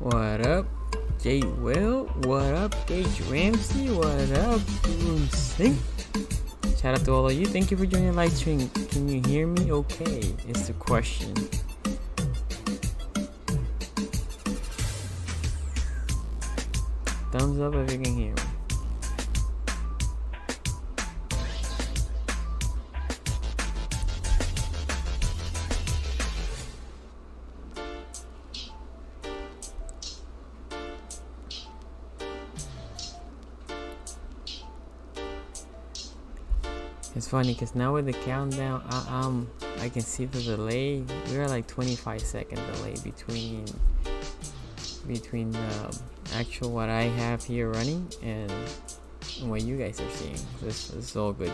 What up, Jay Will? What up, Gage Ramsey? What up, Bruce? Shout out to all of you. Thank you for joining the live stream. Can you hear me okay? It's the question. Thumbs up if you can hear me. It's funny because now with the countdown, I can see the delay. We're like 25-second delay between the actual what I have here running and what you guys are seeing. This is all good.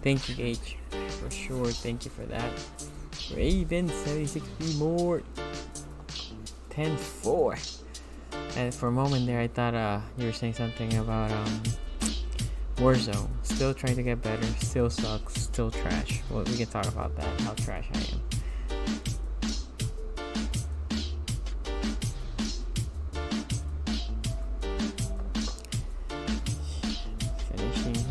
Thank you, Gage, for sure. Thank you for that. Raven 76B more 10-4. And for a moment there, I thought you were saying something about Warzone. Still trying to get better. Still sucks. Still trash. Well, we can talk about that. How trash I am. Finishing here.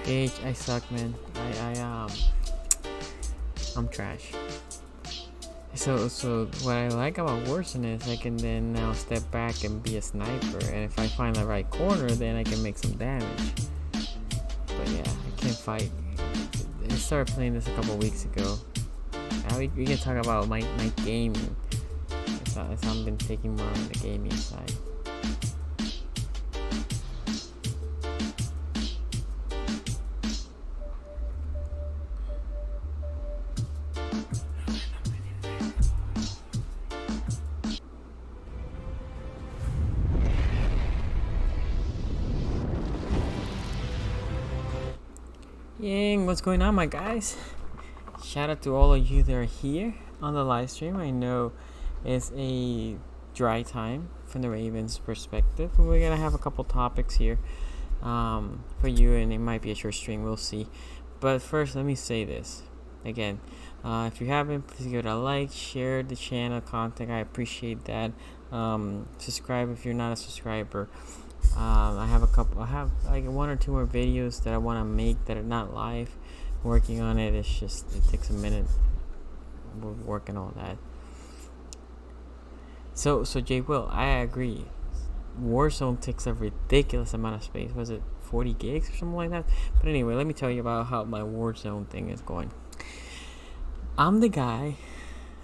Gage, I suck, man. I'm trash. So what I like about Warzone is I can then now step back and be a sniper, and if I find the right corner, then I can make some damage. But yeah, I can't fight. I started playing this a couple weeks ago. We can talk about my gaming. I've been taking more on the gaming side. Yang, what's going on, my guys? Shout out to all of you that are here on the live stream. I know it's a dry time from the Ravens perspective, but we're gonna have a couple topics here for you, and it might be a short stream, we'll see. But first, let me say this again. If you haven't, please give it a like, share the channel content. I appreciate that. Subscribe if you're not a subscriber. I have like 1 or 2 more videos that I want to make that are not live. Working on it. It takes a minute. We're working on that. So Jay Will, I agree. Warzone takes a ridiculous amount of space. Was it 40 gigs or something like that? But anyway, let me tell you about how my Warzone thing is going. I'm the guy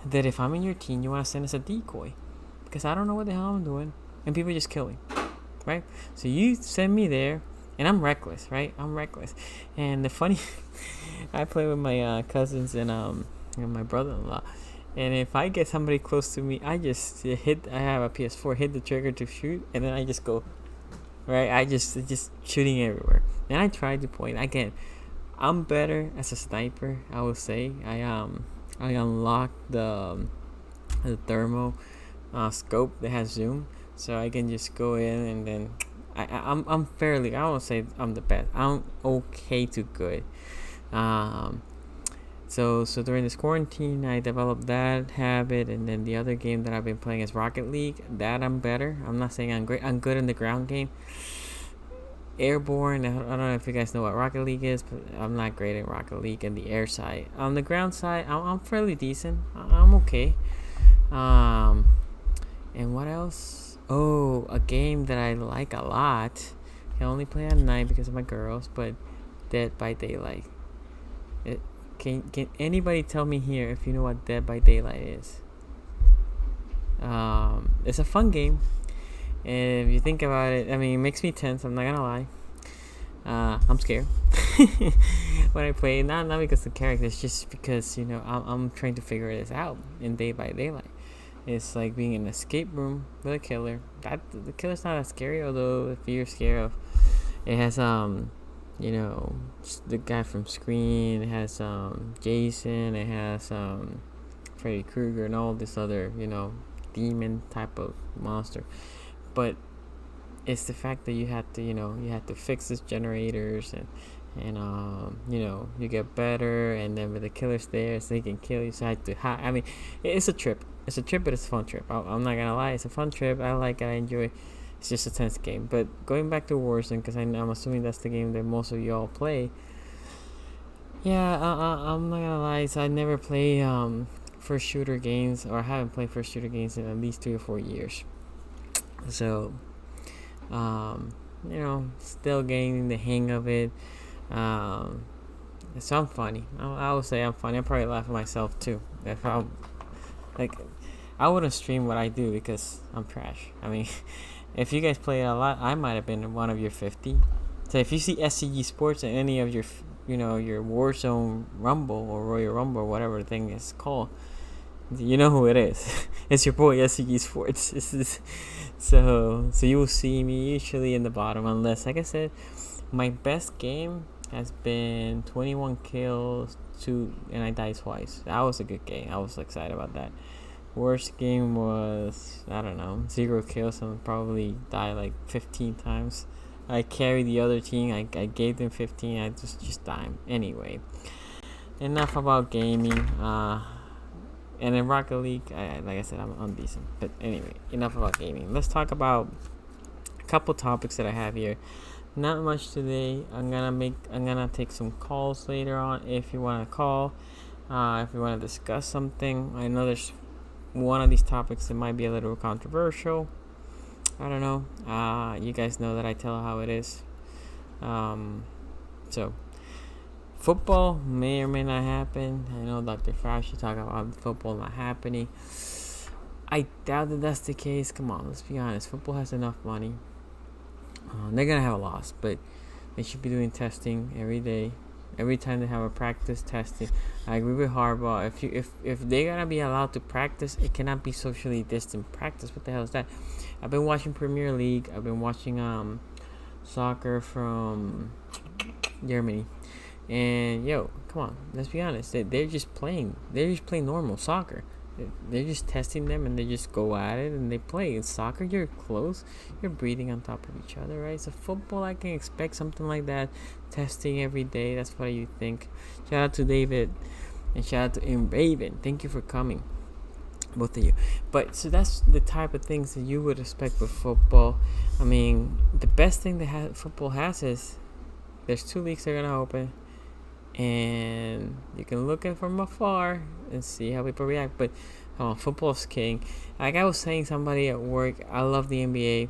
that if I'm in your team, you want to send us a decoy because I don't know what the hell I'm doing, and people just kill me. Right? So you send me there, and I'm reckless, right? I'm reckless. And the funny, I play with my cousins and my brother-in-law, and if I get somebody close to me, I just hit. I have a PS4, hit the trigger to shoot, and then I just go, right? I just shooting everywhere. And I try to point again. I'm better as a sniper, I will say. I unlocked the thermal scope that has zoom. So I can just go in and then I'm fairly, I won't say I'm the best. I'm okay to good. So during this quarantine, I developed that habit, and then the other game that I've been playing is Rocket League. That I'm better. I'm not saying I'm great. I'm good in the ground game. Airborne, I don't know if you guys know what Rocket League is, but I'm not great at Rocket League in the air side. On the ground side, I'm fairly decent. I'm okay. And what else? Oh, a game that I like a lot. I only play at night because of my girls, but Dead by Daylight. Can anybody tell me here if you know what Dead by Daylight is? It's a fun game. And if you think about it, I mean, it makes me tense. I'm not gonna lie. I'm scared when I play. Not because of the characters, just because I'm trying to figure this out in Dead by Daylight. It's like being in an escape room with a killer. The killer's not that scary, although if you're scared of, it has the guy from Scream. It has Jason. It has Freddy Krueger and all this other demon type of monster. But it's the fact that you had to fix these generators and you get better, and then with the killer's there so they can kill you, so I had to I mean, it's a trip, but it's a fun trip. I'm not gonna lie, it's a fun trip. I like it, I enjoy it. It's just a tense game. But going back to Warzone, because I'm assuming that's the game that most of y'all play. Yeah, I'm not gonna lie, so I never play first shooter games, or I haven't played first shooter games in at least 3 or 4 years. So still getting the hang of it. So I'm funny. I would say I'm funny. I probably laugh at myself too. If I wouldn't stream what I do because I'm trash. I mean, if you guys play it a lot, I might have been one of your 50. So if you see szg.sports in any of your your Warzone Rumble or Royal Rumble or whatever the thing is called, you know who it is. It's your boy szg.sports. So you will see me usually in the bottom, unless, like I said, my best game has been 21 kills, and I died twice. That was a good game. I was excited about that. Worst game was, I don't know, 0 kills, and probably died like 15 times. I carried the other team. I gave them 15. I just died. Anyway, enough about gaming. And in Rocket League, like I said, I'm decent. But anyway, enough about gaming. Let's talk about a couple topics that I have here. Not much today. I'm gonna take some calls later on if you want to call. If you want to discuss something. I know there's one of these topics that might be a little controversial. I don't know. You guys know that I tell how it is. So football may or may not happen. I know Dr. Fauci talk about football not happening. I doubt that that's the case. Come on, let's be honest. Football has enough money. They're gonna have a loss, but they should be doing testing every day. Every time they have a practice, testing. I agree with Harbaugh. If they're gonna be allowed to practice, it cannot be socially distant practice. What the hell is that? I've been watching Premier League. I've been watching soccer from Germany. And come on, let's be honest. They're just playing. They're just playing normal soccer. They're just testing them, and they just go at it and they play. In soccer, you're close. You're breathing on top of each other, right? So football, I can expect something like that. Testing every day. That's what you think. Shout out to David, and shout out to Raven. Thank you for coming, both of you. But so that's the type of things that you would expect with football. I mean, the best thing that football has is there's 2 leagues that are gonna open. And you can look at from afar and see how people react. But football's king. Like I was saying, somebody at work, I love the NBA.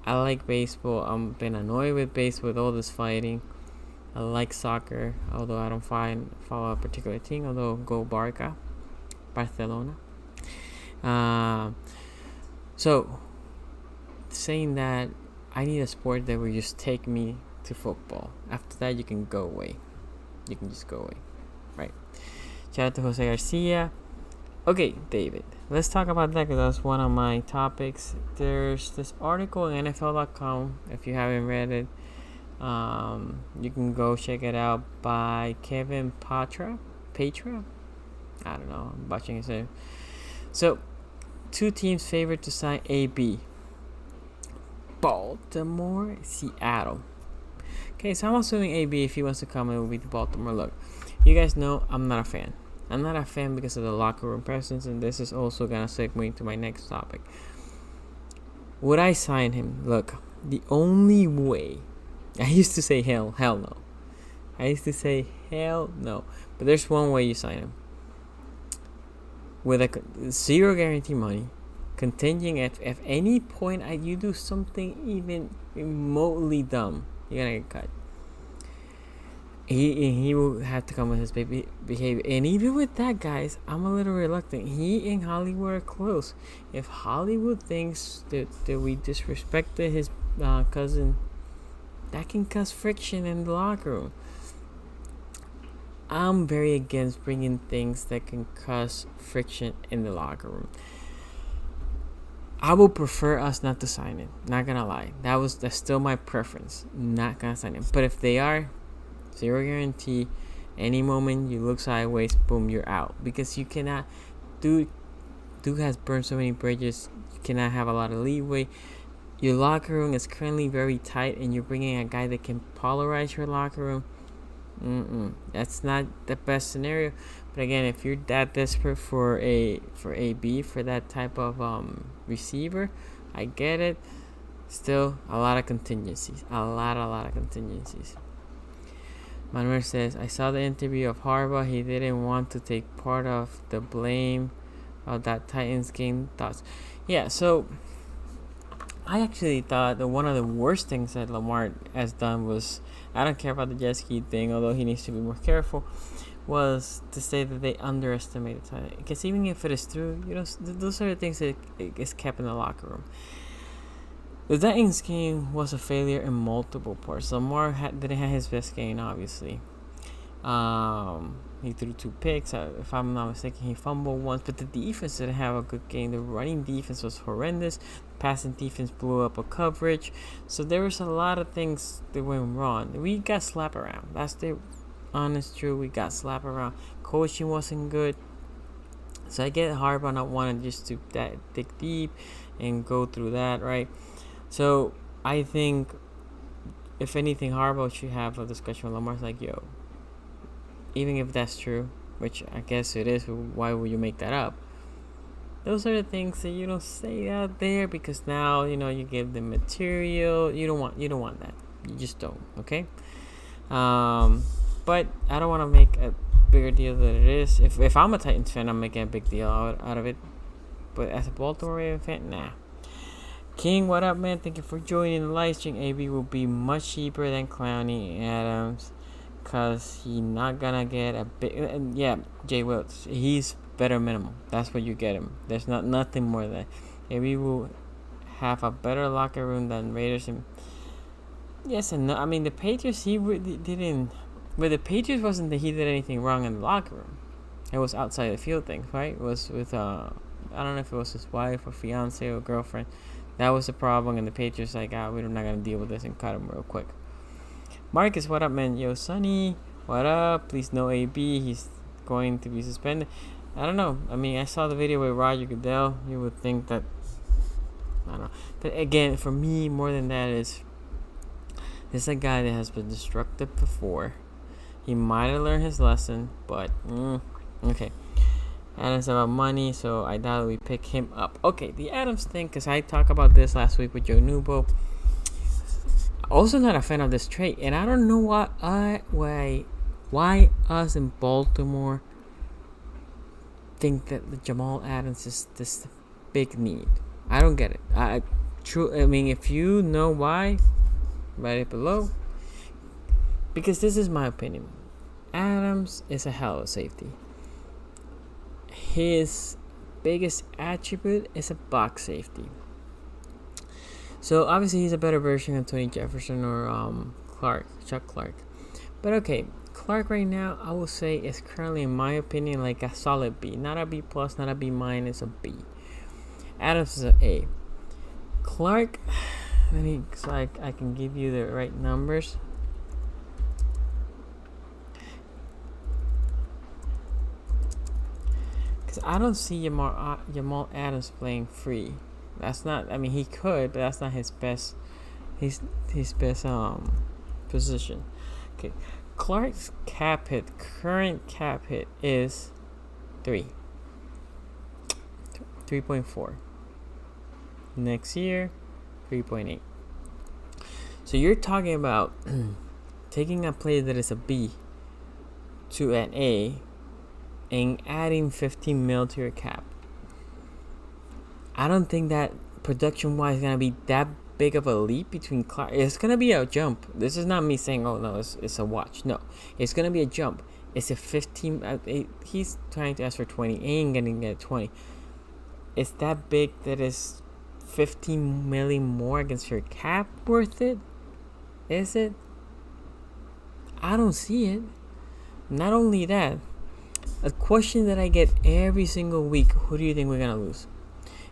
I like baseball. I'm been annoyed with baseball with all this fighting. I like soccer, although I don't follow a particular team. Although go Barcelona. So saying that, I need a sport that will just take me to football. After that, you can go away. You can just go away, right? Shout out to Jose Garcia. Okay, David, let's talk about that because that's one of my topics. There's this article in NFL.com. If you haven't read it, you can go check it out by Kevin Patra. I don't know. I'm watching his name. So, 2 teams favored to sign AB: Baltimore, Seattle. Okay, so I'm assuming AB, if he wants to come, it will be the Baltimore. Look, you guys know I'm not a fan. I'm not a fan because of the locker room presence, and this is also going to segue into my next topic. Would I sign him? Look, the only way, I used to say hell no. But there's one way you sign him. With a 0 guarantee money, contingent at any point you do something even remotely dumb, you're gonna get cut. He will have to come with his behavior. And even with that, guys, I'm a little reluctant. He and Hollywood are close. If Hollywood thinks that we disrespected his cousin, that can cause friction in the locker room. I'm very against bringing things that can cause friction in the locker room. I would prefer us not to sign it. Not gonna lie, that's still my preference. Not gonna sign it. But if they are, zero guarantee. Any moment you look sideways, boom, you're out. Because you cannot. Dude has burned so many bridges. You cannot have a lot of leeway. Your locker room is currently very tight, and you're bringing a guy that can polarize your locker room. That's not the best scenario. But again, if you're that desperate for that type of receiver, I get it. Still, a lot of contingencies. A lot of contingencies. Manuel says, I saw the interview of Harbaugh. He didn't want to take part of the blame of that Titans game. Thoughts? Yeah, so I actually thought that one of the worst things that Lamar has done was, I don't care about the jet ski thing, although he needs to be more careful, was to say that they underestimated Titans. Because even if it is true, those are the things that is kept in the locker room. The Titans game was a failure in multiple parts. Lamar didn't have his best game, obviously. He threw 2 picks. If I'm not mistaken, he fumbled once. But the defense didn't have a good game. The running defense was horrendous. The passing defense blew up a coverage. So there was a lot of things that went wrong. We got slapped around. That's the honest truth. We got slapped around. Coaching wasn't good. So I get Harbaugh not wanting just to dig deep and go through that, right? So I think, if anything, Harbaugh should have a discussion with Lamar. Like, yo, even if that's true, which I guess it is, why would you make that up? Those are the things that you don't say out there, because now you give them material. You don't want that. You just don't. Okay. But I don't want to make a bigger deal than it is. If I'm a Titans fan, I'm making a big deal out of it. But as a Baltimore Ravens fan, nah. King, what up, man? Thank you for joining the live stream. AB will be much cheaper than Clowney Adams, cause he not gonna get a big. Yeah, Jay Wills, he's better minimum. That's what you get him. There's nothing more than that. AB will have a better locker room than Raiders. And yes and no. I mean, the Patriots, he really didn't. But the Patriots wasn't that he did anything wrong in the locker room. It was outside the field things, right? It was with I don't know if it was his wife or fiance or girlfriend. That was the problem, and the Patriots like, we're not gonna deal with this, and cut him real quick. Marcus, what up, man? Yo, Sonny, what up? Please no AB. He's going to be suspended. I don't know. I mean, I saw the video with Roger Goodell. You would think that, I don't know. But again, for me, more than that is, this is a guy that has been destructive before. He might have learned his lesson, but okay. Adams about money, so I doubt we pick him up. Okay, the Adams thing, because I talked about this last week with Joe Nubo. Also not a fan of this trade, and I don't know why us in Baltimore think that the Jamal Adams is this big need. I don't get it. I mean, if you know why, write it below. Because this is my opinion. Adams is a hell of a safety. His biggest attribute is a box safety. So obviously he's a better version of Tony Jefferson or Chuck Clark. But okay, Clark right now I will say is currently, in my opinion, like a solid B. Not a B plus, not a B minus, a B. Adams is an A. Clark, so I can give you the right numbers. Because I don't see Jamal Adams playing free. That's not. I mean, he could, but that's not his best. His best position. Okay, Clark's current cap hit is 3.4. Next year, 3.8. So you're talking about taking a player that is a B to an A and adding 15 mil to your cap. I don't think that production-wise is going to be that big of a leap between Clark. It's going to be a jump. This is not me saying, oh, no, it's a watch. No, it's going to be a jump. It's a 15. He's trying to ask for 20. He ain't going to get 20. It's that big that is 15 million more against your cap worth it? Is it? I don't see it. Not only that, a question that I get every single week, who do you think we're going to lose?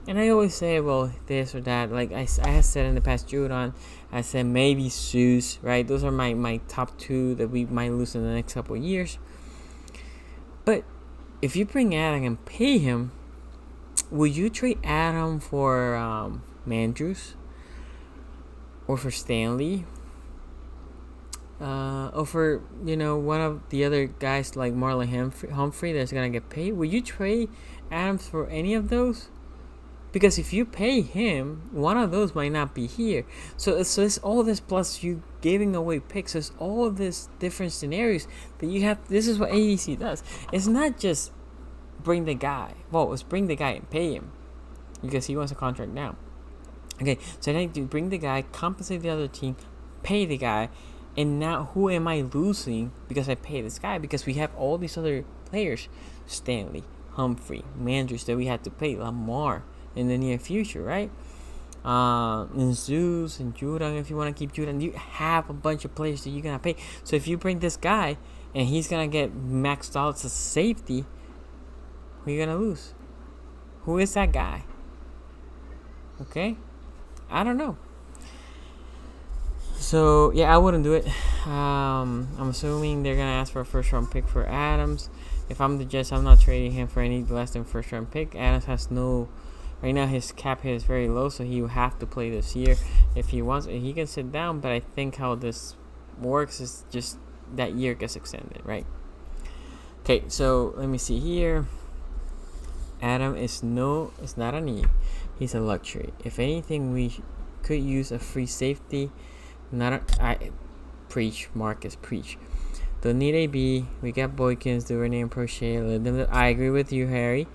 And I always say, well, this or that. Like I have said in the past, Judon. I said maybe Zeus, right? Those are my top two that we might lose in the next couple of years. But if you bring Adam and pay him, would you trade Adam for Mandrews? Or for Stanley? Or for, one of the other guys like Marlon Humphrey that's going to get paid? Would you trade Adams for any of those? Because if you pay him, one of those might not be here. So it's all this plus you giving away picks. There's all of this different scenarios that you have. This is what ADC does. It's not just bring the guy. Well, it's bring the guy and pay him because he wants a contract now. Okay, so then you bring the guy, compensate the other team, pay the guy, and now who am I losing because I pay this guy? Because we have all these other players, Stanley, Humphrey, Mandrews that we had to pay, Lamar in the near future, right? And Zeus and Judon, if you want to keep Judon, you have a bunch of players that you're gonna pay. So if you bring this guy and he's gonna get maxed out as a safety, who are you gonna lose? Who is that guy? Okay, I don't know. So yeah, I wouldn't do it. I'm assuming they're gonna ask for a first round pick for Adams. If I'm the Jets, I'm not trading him for any less than first round pick. Adams has no. Right now, his cap hit is very low, so he will have to play this year if he wants. He can sit down, but I think how this works is just that year gets extended, right? Okay, so let me see here. Adam is not a need. He's a luxury. If anything, we could use a free safety. Preach, Marcus, preach. Don't need AB. We got Boykins, Duvernay, and Prochet. I agree with you, Harry.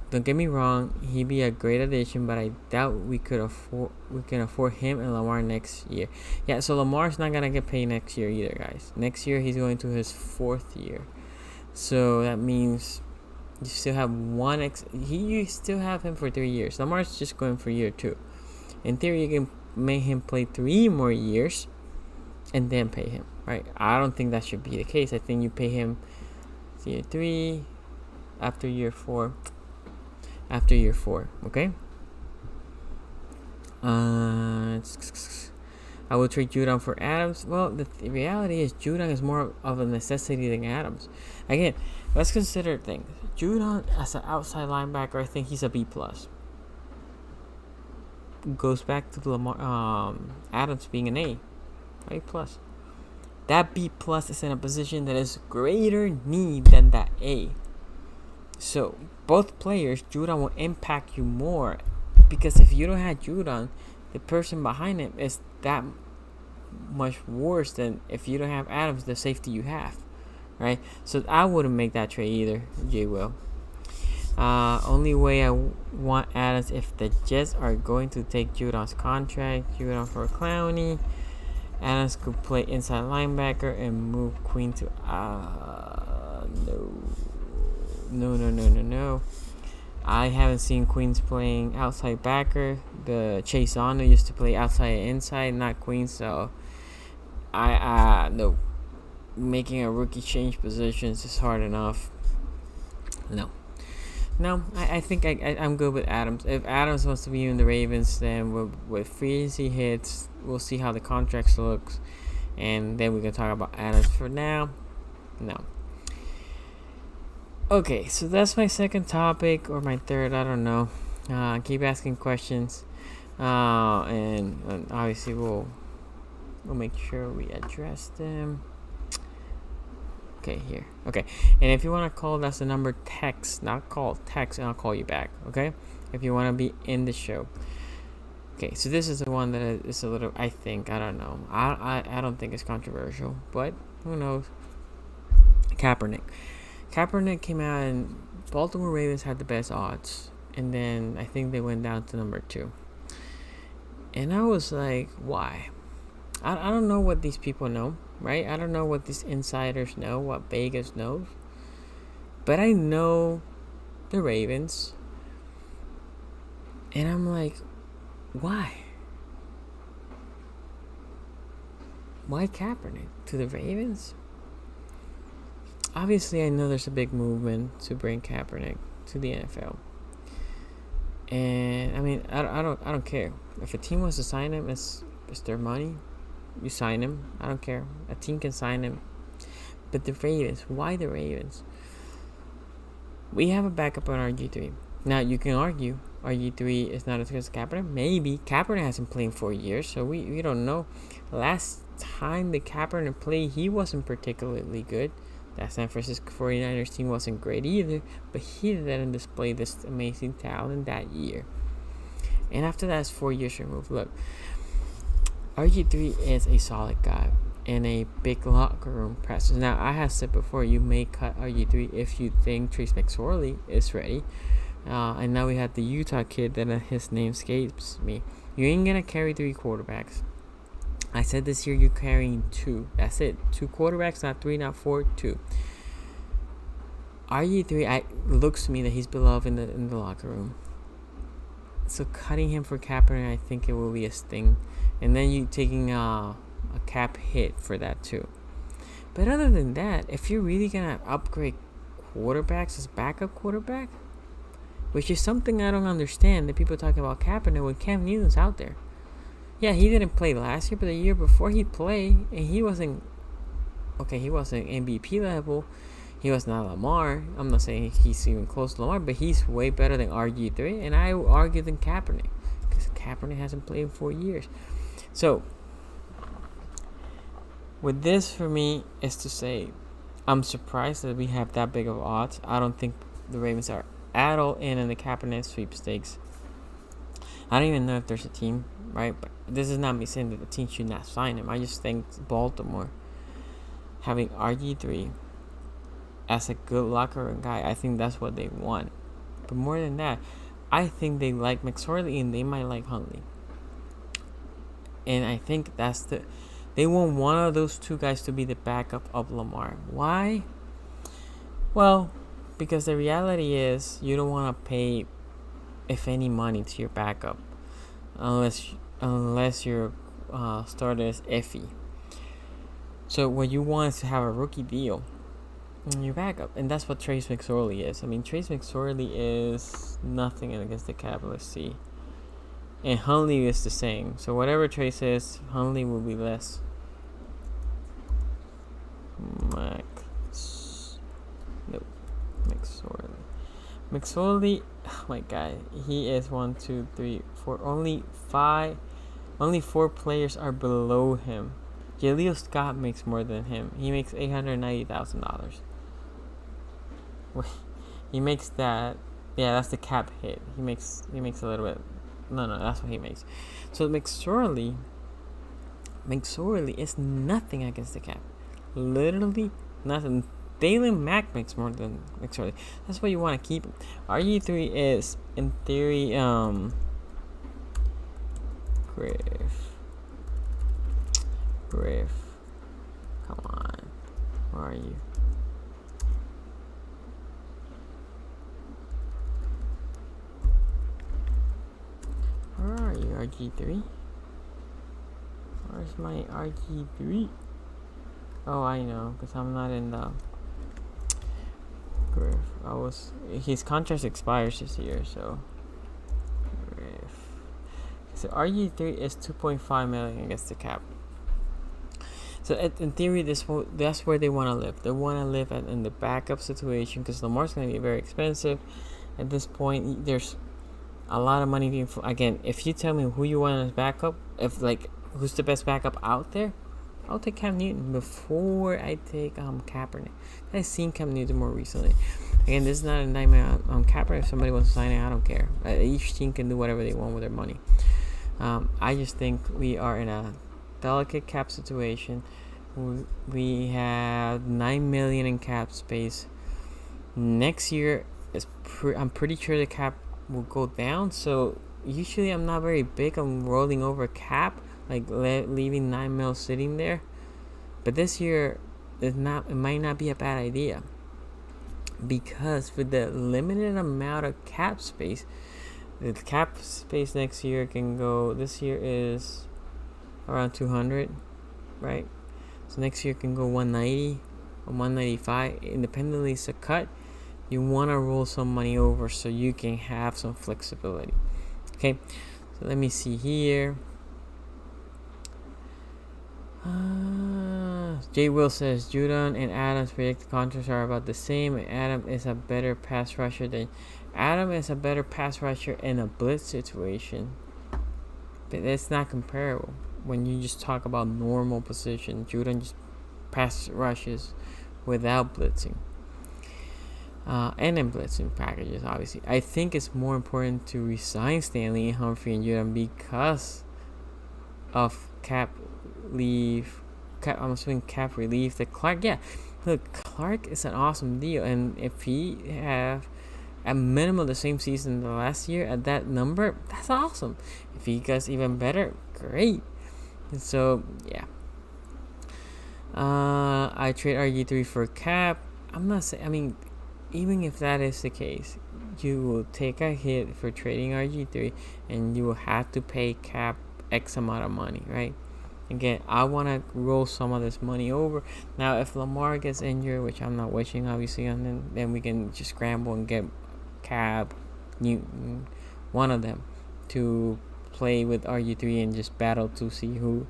Don't get me wrong, he'd be a great addition, but I doubt we can afford him and Lamar next year. Yeah, so Lamar's not gonna get paid next year either, guys. Next year he's going to his 4th year, so that means you still have you still have him for 3 years. Lamar's just going for year 2. In theory, you can make him play 3 more years and then pay him, right? I don't think that should be the case. I think you pay him year 3 after year 4. Okay. I will trade Judon for Adams. Well, the reality is Judon is more of a necessity than Adams. Again, let's consider things. Judon as an outside linebacker, I think he's a B+. Goes back to Lamar, Adams being an A, plus. That B+ is in a position that is greater need than that A. So both players, Judon will impact you more, because if you don't have Judon, the person behind him is that much worse than if you don't have Adams, the safety you have, right? So I wouldn't make that trade either, J. Will. Only way I want Adams if the Jets are going to take Judon's contract. Judon for Clowney. Adams could play inside linebacker and move Queen to No. I haven't seen Queens playing outside backer. The Chase Ono used to play outside and inside, not Queens. So no. Making a rookie change positions is hard enough. No, I think I'm good with Adams. If Adams wants to be in the Ravens, then with free agency hits, we'll see how the contracts looks, and then we can talk about Adams. For now, no. Okay, so that's my second topic, or my third, I don't know. Keep asking questions, and obviously we'll make sure we address them. Okay, here. Okay, and if you want to call, that's the number. Text, not call. Text, and I'll call you back. Okay, if you want to be in the show. Okay, so this is the one that is a little. I don't know. I don't think it's controversial, but who knows? Kaepernick came out, and Baltimore Ravens had the best odds, and then I think they went down to number 2. And I was like, why? I don't know what these people know, right? I don't know what these insiders know, what Vegas knows. But I know the Ravens. And I'm like, why? Why Kaepernick to the Ravens? Obviously, I know there's a big movement to bring Kaepernick to the NFL. And I mean, I don't care if a team wants to sign him. It's their money. You sign him. I don't care. A team can sign him. But the Ravens, why the Ravens? We have a backup on RG3. Now you can argue RG3 is not as good as Kaepernick. Maybe Kaepernick hasn't played in 4 years, so we don't know. Last time the Kaepernick played, he wasn't particularly good. That San Francisco 49ers team wasn't great either, but he didn't display this amazing talent that year. And after that, it's 4 years removed. Look, RG3 is a solid guy and a big locker room presence. Now, I have said before, you may cut RG3 if you think Trace McSorley is ready. And now we have the Utah kid that his name escapes me. You ain't going to carry 3 quarterbacks. I said this year you're carrying 2. That's it. 2 quarterbacks, not 3, not 4, 2. RG3, looks to me that he's beloved in the locker room. So cutting him for Kaepernick, I think it will be a sting. And then you taking a cap hit for that too. But other than that, if you're really going to upgrade quarterbacks as backup quarterback, which is something I don't understand, that people talking about Kaepernick when Cam Newton's out there. Yeah, he didn't play last year, but the year before he played, and he wasn't MVP level. He was not Lamar. I'm not saying he's even close to Lamar, but he's way better than RG3, and I would argue than Kaepernick, because Kaepernick hasn't played in 4 years. So, with this for me is to say, I'm surprised that we have that big of odds. I don't think the Ravens are at all in the Kaepernick sweepstakes. I don't even know if there's a team, right? But this is not me saying that the team should not sign him. I just think Baltimore having RG3 as a good locker room guy, I think that's what they want. But more than that, I think they like McSorley and they might like Huntley. And I think they want one of those 2 guys to be the backup of Lamar. Why? Well, because the reality is you don't want to pay, if any, money to your backup unless your starter is iffy. So what you want is to have a rookie deal in your backup, and that's what Trace McSorley is. I mean, Trace McSorley is nothing against the cap. Let's see. And Huntley is the same. So whatever Trace is, Huntley will be less. McSorley, oh my God, he is 1, 2, 3, 4. Only 4 players are below him. Jaleel Scott makes more than him. He makes $890,000. He makes that. Yeah, that's the cap hit. He makes a little bit. No, that's what he makes. So McSorley is nothing against the cap. Literally nothing. Dalen Mack makes more than McSorley. That's why you want to keep him. RG3 is, in theory, Griff. Come on. Where are you? Where are you, RG3? Where's my RG3? Oh, I know, because I'm not in the Griff. His contract expires this year, so Griff. So RG3 is $2.5 million against the cap. So in theory, that's where they want to live. They want to live in the backup situation because Lamar's going to be very expensive. At this point, there's a lot of money being. Again, if you tell me who you want as backup, who's the best backup out there, I'll take Cam Newton before I take Kaepernick. I've seen Cam Newton more recently. Again, this is not a nightmare on Kaepernick. If somebody wants to sign it, I don't care. Each team can do whatever they want with their money. I just think we are in a delicate cap situation. We have $9 million in cap space. Next year, I'm pretty sure the cap will go down. So usually, I'm not very big on rolling over cap, leaving $9 million sitting there. But this year, it might not be a bad idea, because for the limited amount of cap space, the cap space next year can go. This year is around 200, right? So next year can go 190 or 195 independently. So cut You want to roll some money over so you can have some flexibility. Okay, so let me see here. Jay Will says Judon and Adams' predicted contracts are about the same. Adam is a better pass rusher in a blitz situation, but it's not comparable. When you just talk about normal position, Judon just pass rushes without blitzing, and in blitzing packages. Obviously, I think it's more important to resign Stanley, Humphrey, and Judon because of cap relief. That Clark, look, Clark is an awesome deal, and if he have at minimum the same season the last year at that number, that's awesome. If he gets even better, great. And so I trade RG3 for cap. I'm not saying. I mean, even if that is the case, you will take a hit for trading RG3, and you will have to pay cap X amount of money, right? Again, I want to roll some of this money over. Now, if Lamar gets injured, which I'm not wishing, obviously, on him, then we can just scramble and get Cab, Newton, one of them, to play with RG3 and just battle to see who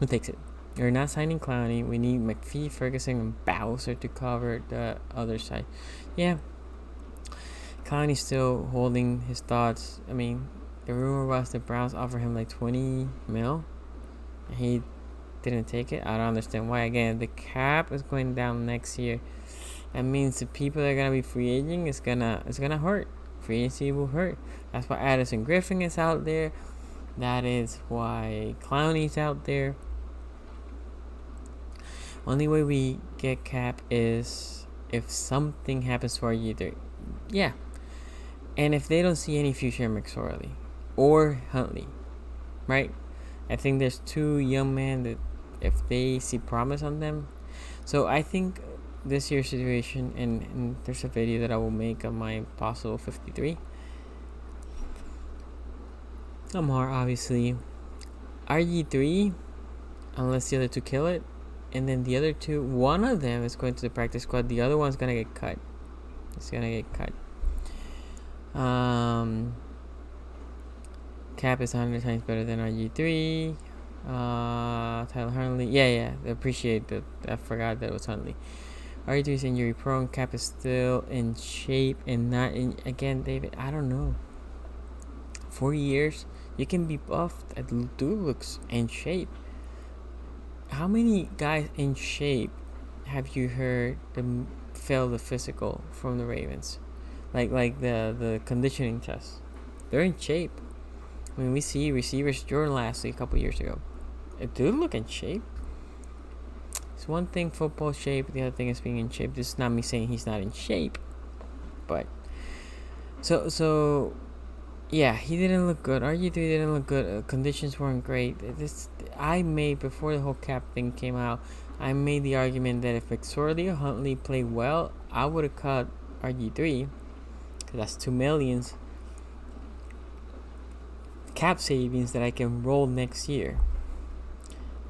takes it. You're not signing Clowney. We need McPhee, Ferguson, and Bowser to cover the other side. Yeah, Clowney's still holding his thoughts. I mean, the rumor was the Browns offered him like 20 mil. He didn't take it. I don't understand why. Again, the cap is going down next year. That means the people that are gonna be free aging is gonna hurt. Free agency will hurt. That's why Addison Griffin is out there. That is why Clowney's out there. Only way we get cap is if something happens to our either. Yeah. And if they don't see any future in McSorley or Huntley, right? I think there's two young men that if they see promise on them. So I think this year's situation, and there's a video that I will make of my possible 53. Lamar, obviously. RG3, unless the other two kill it. And then the other two, one of them is going to the practice squad. The other one's going to get cut. It's going to get cut. Cap is 100 times better than RG3. Tyler Huntley. Yeah. I appreciate that. I forgot that it was Huntley. RG3 is injury prone. Cap is still in shape and not in. Again, David, I don't know. 4 years, you can be buffed. Dude looks in shape. How many guys in shape have you heard them fail the physical from the Ravens? Like the conditioning test. They're in shape. I mean, we see receivers, Jordan Lashley a couple years ago. A dude look in shape. It's one thing football shape, the other thing is being in shape. This is not me saying he's not in shape. But so yeah, he didn't look good. RG3 didn't look good. Conditions weren't great. I made, before the whole cap thing came out, I made the argument that if McSorley or Huntley played well, I would have cut RG3. Because that's $2 million cap savings that I can roll next year.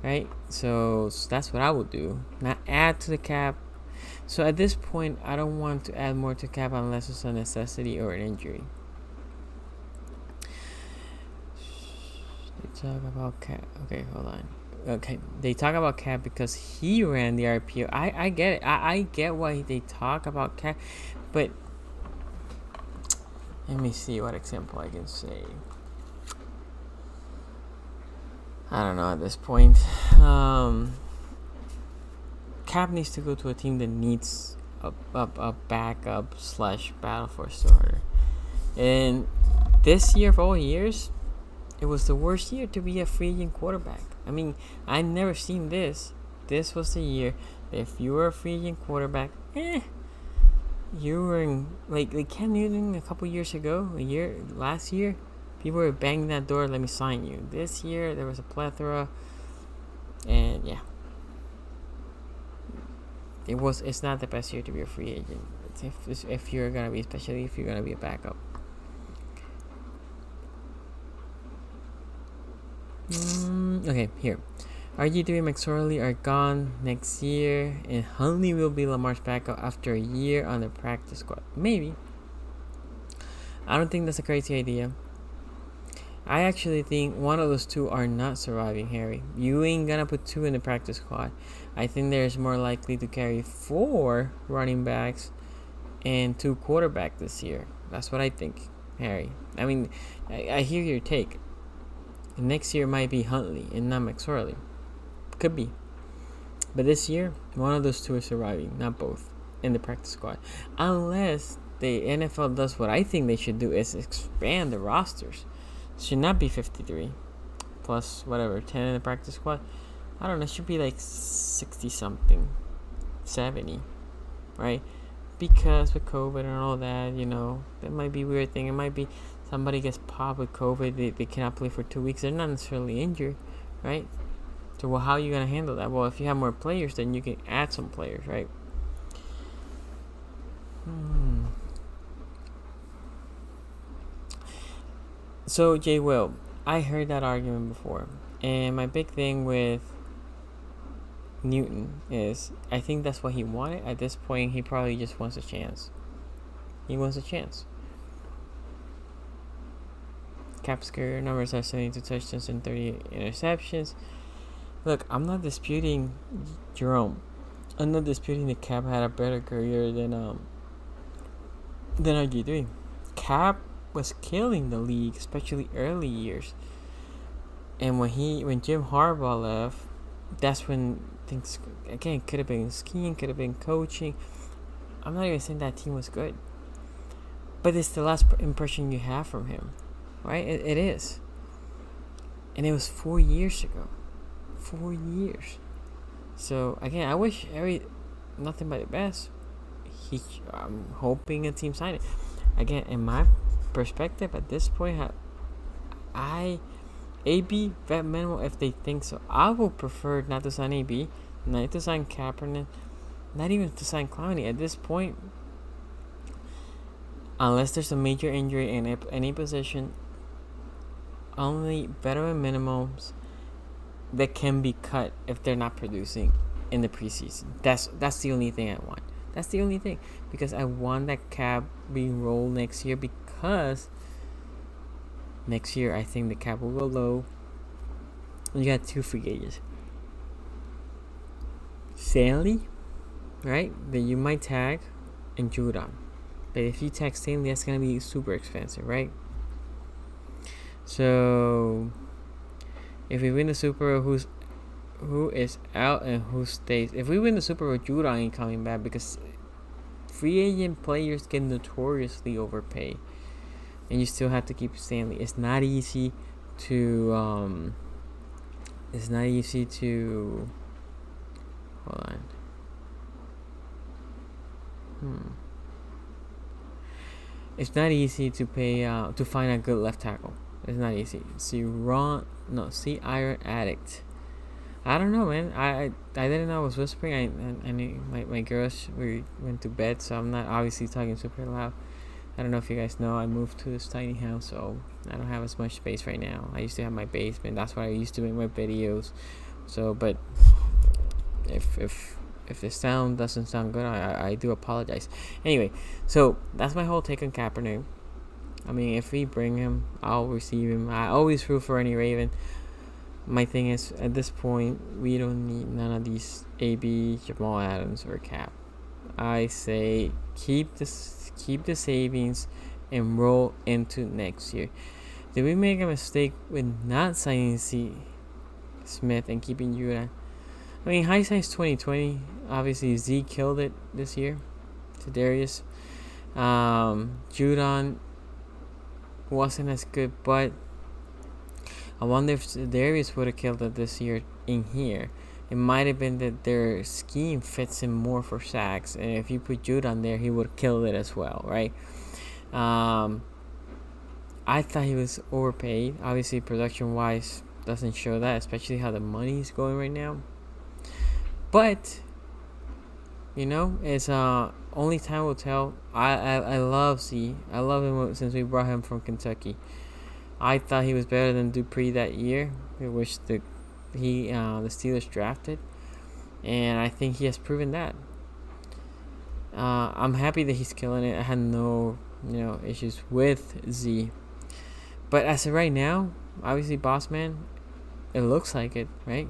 Right? So that's what I would do. Not add to the cap. So at this point, I don't want to add more to cap unless it's a necessity or an injury. They talk about cap. Okay, hold on. Okay, they talk about cap because he ran the RPO. I get it. I get why they talk about cap, but let me see what example I can say. I don't know at this point. Cap needs to go to a team that needs a backup / battle for starter. And this year of all years, it was the worst year to be a free agent quarterback. I mean, I never seen this. This was the year that if you were a free agent quarterback, you were in like Cam Newton a couple years ago, last year, people were banging that door, let me sign you. This year there was a plethora, and yeah. It's not the best year to be a free agent. If you're gonna be, especially if you're gonna be a backup. Okay, here. RG3 and McSorley are gone next year, and Huntley will be Lamar's backup after a year on the practice squad. Maybe. I don't think that's a crazy idea. I actually think one of those two are not surviving, Harry. You ain't gonna put two in the practice squad. I think there's more likely to carry 4 running backs and 2 quarterbacks this year. That's what I think, Harry. I mean, I hear your take. Next year might be Huntley and not McSorley. Could be. But this year, one of those two is surviving, not both, in the practice squad. Unless the NFL does what I think they should do, is expand the rosters. Should not be 53 plus whatever 10 in the practice squad. I don't know, it should be like 60 something, 70, right? Because with COVID and all that, that might be a weird thing. It might be somebody gets popped with COVID, they cannot play for 2 weeks. They're not necessarily injured, right? So how are you gonna handle that? Well, if you have more players, then you can add some players, right? So, Jay Will, I heard that argument before. And my big thing with Newton is I think that's what he wanted. At this point, he probably just wants a chance. He wants a chance. Cap's career numbers are 72 touchdowns and 30 interceptions. Look, I'm not disputing Jerome. I'm not disputing that Cap had a better career than RG3. Cap was killing the league, especially early years. And when Jim Harbaugh left, that's when things again could have been skiing, could have been coaching. I'm not even saying that team was good, but it's the last impression you have from him, right? It is, and it was 4 years ago. 4 years. So again, I wish nothing but the best. I'm hoping a team sign it. Again, in my perspective, at this point, AB vet minimal if they think so. I would prefer not to sign AB, not to sign Kaepernick, not even to sign Clowney at this point. Unless there's a major injury in any position, only veteran minimums that can be cut if they're not producing in the preseason. That's the only thing I want. That's the only thing, because I want that cap being rolled next year, because next year I think the cap will go low. You got 2 free agents. Stanley, right, that you might tag, and Judon. But if you tag Stanley, that's going to be super expensive, right? So if we win the Super Bowl, who is out and who stays? If we win the Super Bowl, Judon ain't coming back, because free agent players get notoriously overpaid, and you still have to keep Stanley. It's not easy to hold on. It's not easy to pay to find a good left tackle. It's not easy. See Iron Addict. I don't know, man. I didn't know I was whispering. I knew my girls went to bed, so I'm not obviously talking super loud. I don't know if you guys know, I moved to this tiny house, so I don't have as much space right now. I used to have my basement. That's where I used to make my videos. So, but if the sound doesn't sound good, I do apologize. Anyway, so that's my whole take on Kaepernick. I mean, if we bring him, I'll receive him. I always root for any Raven. My thing is, at this point, we don't need none of these AB, Jamal Adams, or Cap. I say keep the savings and roll into next year. Did we make a mistake with not signing Smith and keeping Judah? I mean, hindsight's 2020. Obviously, Z killed it this year to Darius. Judon wasn't as good, but I wonder if Darius would have killed it this year in here. It might have been that their scheme fits him more for sacks, and if you put Judon there, he would have killed it as well, right? I thought he was overpaid. Obviously, production-wise, doesn't show that, especially how the money is going right now. But it's only time will tell. I love Z. I love him since we brought him from Kentucky. I thought he was better than Dupree that year. I wish the the Steelers drafted, and I think he has proven that. I'm happy that he's killing it. I had no issues with Z, but as of right now, obviously, boss man, it looks like it, right?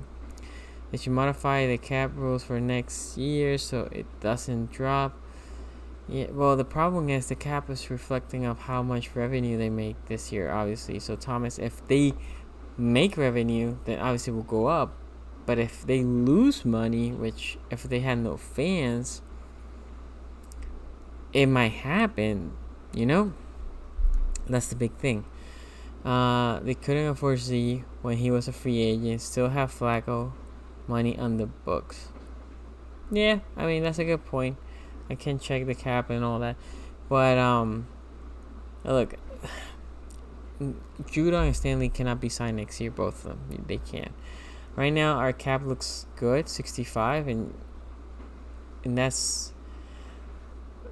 They should modify the cap rules for next year so it doesn't drop. Yeah, well, the problem is the cap is reflecting of how much revenue they make this year, obviously. So, Thomas, if they make revenue, then obviously will go up. But if they lose money, which if they had no fans, it might happen, That's the big thing. They couldn't afford Z when he was a free agent. Still have Flacco money on the books. Yeah, I mean, that's a good point. I can check the cap and all that. But, look, Judon and Stanley cannot be signed next year, both of them. They can't. Right now, our cap looks good, 65, and that's...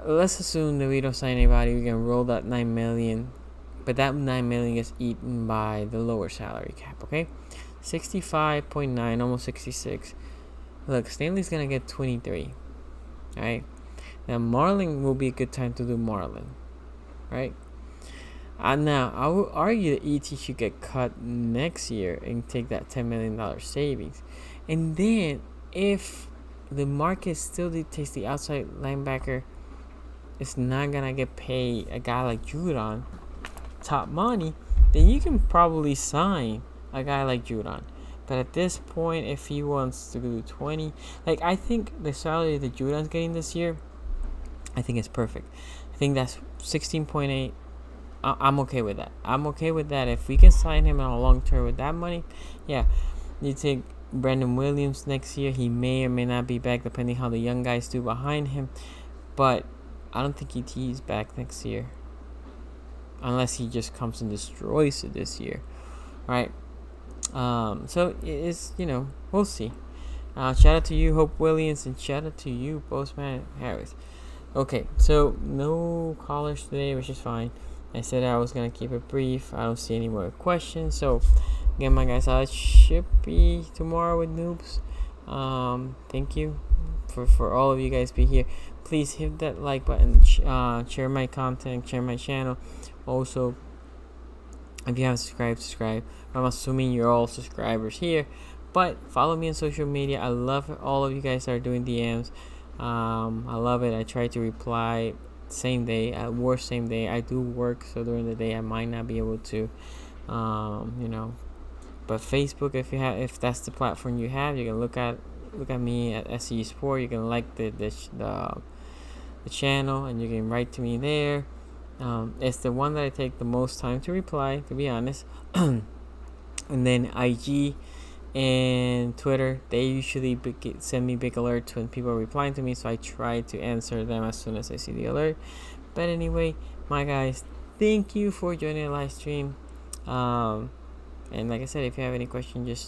Let's assume that we don't sign anybody. We can roll that $9 million. But that $9 million is eaten by the lower salary cap, okay? 65.9, almost 66. Look, Stanley's going to get 23, right? Now, Marlon will be a good time to do Marlon, right? Now, I will argue that ET should get cut next year and take that $10 million savings. And then, if the market still dictates the outside linebacker is not going to get paid a guy like Judon top money, then you can probably sign a guy like Judon. But at this point, if he wants to do 20, I think the salary that Judon's getting this year, I think it's perfect. I think that's 16.8. I'm okay with that. I'm okay with that. If we can sign him on a long term with that money, yeah. You take Brandon Williams next year. He may or may not be back, depending how the young guys do behind him. But I don't think ET is back next year, unless he just comes and destroys it this year, right? So it's we'll see. Shout out to you, Hope Williams, and shout out to you, Postman Harris. Okay, so no callers today, which is fine. I said I was gonna keep it brief. I don't see any more questions. So again, my guys, I should be tomorrow with noobs. Thank you for all of you guys be here. Please hit that like button, share my content, share my channel. Also, if you haven't subscribe. I'm assuming you're all subscribers here, but follow me on social media. I love all of you guys that are doing DMs. I love it. I try to reply same day, at worst same day. I do work, so during the day I might not be able to, But Facebook, if that's the platform you have, you can look at me at szg.sports. You can like the channel, and you can write to me there. It's the one that I take the most time to reply, to be honest. And then IG and Twitter, they usually send me big alerts when people are replying to me, so I try to answer them as soon as I see the alert. But anyway, my guys, thank you for joining the live stream. And like I said, if you have any questions, just